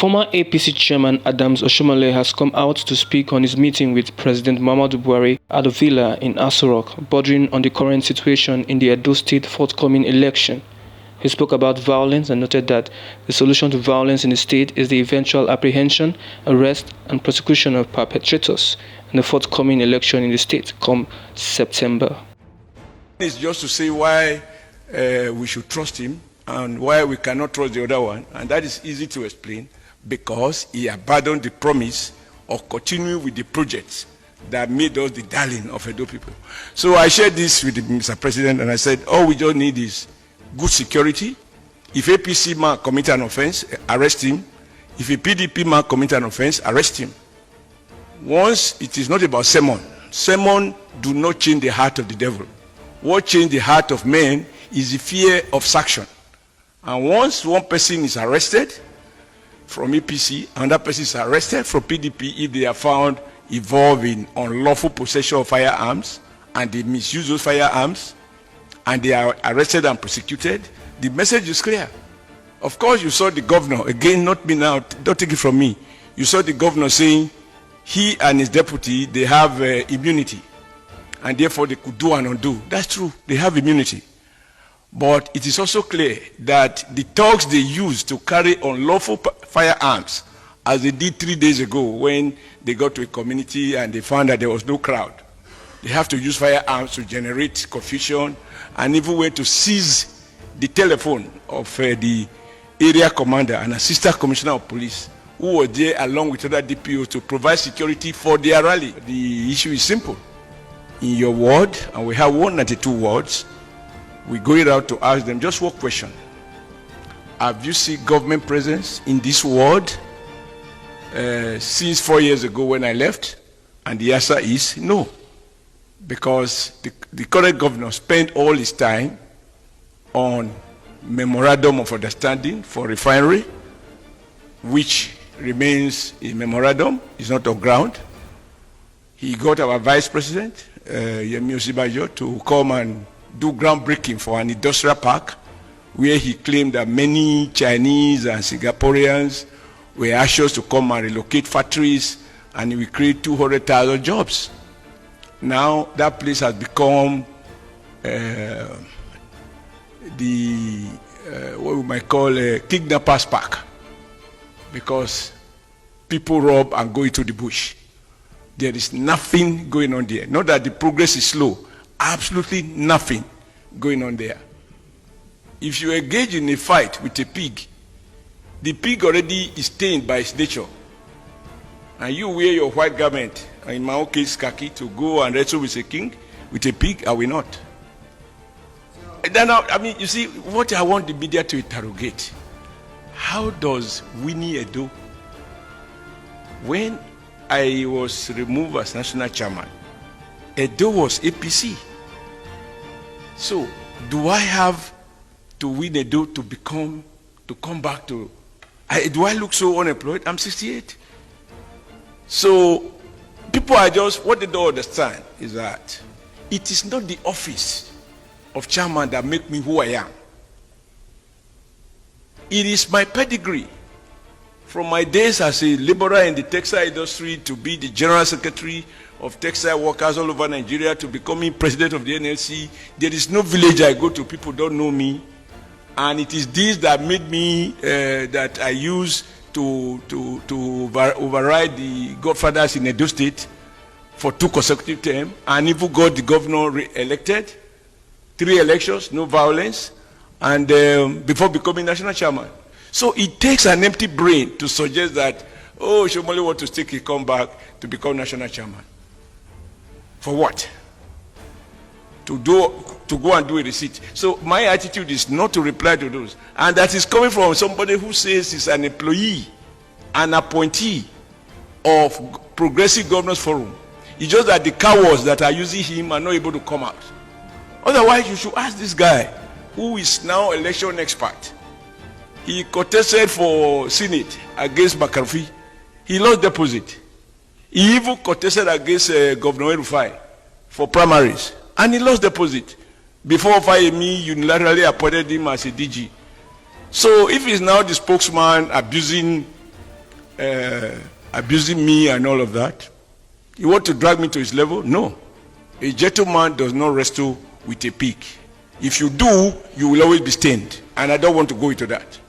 Former APC chairman Adams Oshiomole has come out to speak on his meeting with President Muhammadu Buhari at a villa in Aso Rock, bordering on the current situation in the Edo State forthcoming election. He spoke about violence and noted that the solution to violence in the state is the eventual apprehension, arrest, and prosecution of perpetrators in the forthcoming election in the state come September. It's just to say why we should trust him and why we cannot trust the other one, and that is easy to explain. Because he abandoned the promise of continuing with the projects that made us the darling of Edo people. So I shared this with Mr. President, and I said, all we just need is good security. If a APC man commit an offense, arrest him. If a PDP man commit an offense, arrest him. Once it is not about sermon do not change the heart of the devil. What changed the heart of men is the fear of sanction. And once one person is arrested from APC, another person is arrested from PDP if they are found involved in unlawful possession of firearms and they misuse those firearms and they are arrested and prosecuted, the message is clear. Of course, you saw the governor, again, not me now, don't take it from me. You saw the governor saying he and his deputy, they have immunity and therefore they could do and undo. That's true, they have immunity. But it is also clear that the thugs they use to carry unlawful firearms, as they did 3 days ago when they got to a community and they found that there was no crowd, they have to use firearms to generate confusion and even went to seize the telephone of the area commander and assistant commissioner of police who were there along with other DPOs to provide security for their rally. The issue is simple. In your ward, and we have 192 wards, we're going out to ask them just one question. Have you seen government presence in this ward since 4 years ago when I left? And the answer is no. Because the current governor spent all his time on memorandum of understanding for refinery, which remains a memorandum, it's not on ground. He got our vice president, Yemi Osinbajo, to come and do groundbreaking for an industrial park where he claimed that many Chinese and Singaporeans were anxious to come and relocate factories and he will create 200,000 jobs. Now that place has become what we might call a kidnappers park because people rob and go into the bush. There is nothing going on there. Not that the progress is slow. Absolutely nothing going on there. If you engage in a fight with a pig, the pig already is stained by its nature. And you wear your white garment, and in my own case khaki, to go and wrestle with a king, with a pig, I will not. Then, I mean, you see, what I want the media to interrogate, how does Winnie Edo, when I was removed as national chairman, Edo was APC. So, do I have to win Edo to come back to, do I look so unemployed? I'm 68. So, people are just, what they don't understand is that it is not the office of chairman that make me who I am. It is my pedigree. From my days as a laborer in the textile industry to be the general secretary of textile workers all over Nigeria to becoming president of the NLC, there is no village I go to, people don't know me. And it is this that made me, that I use to override the godfathers in Edo State for 2 consecutive terms and even got the governor re-elected, 3 elections, no violence, and before becoming national chairman. So it takes an empty brain to suggest that, oh, Oshiomole wants to take a comeback to become national chairman. For what? To go and do a receipt. So my attitude is not to reply to those. And that is coming from somebody who says he's an employee, an appointee of Progressive Governors Forum. It's just that the cowards that are using him are not able to come out. Otherwise, you should ask this guy, who is now election expert. He contested for Senate against McCarthy. He lost deposit. He even contested against Governor Rufai for primaries. And he lost deposit before Fayemi unilaterally appointed him as a DG. So if he's now the spokesman abusing abusing me and all of that. You want to drag me to his level? No. A gentleman does not wrestle with a pig. If you do, you will always be stained. And I don't want to go into that.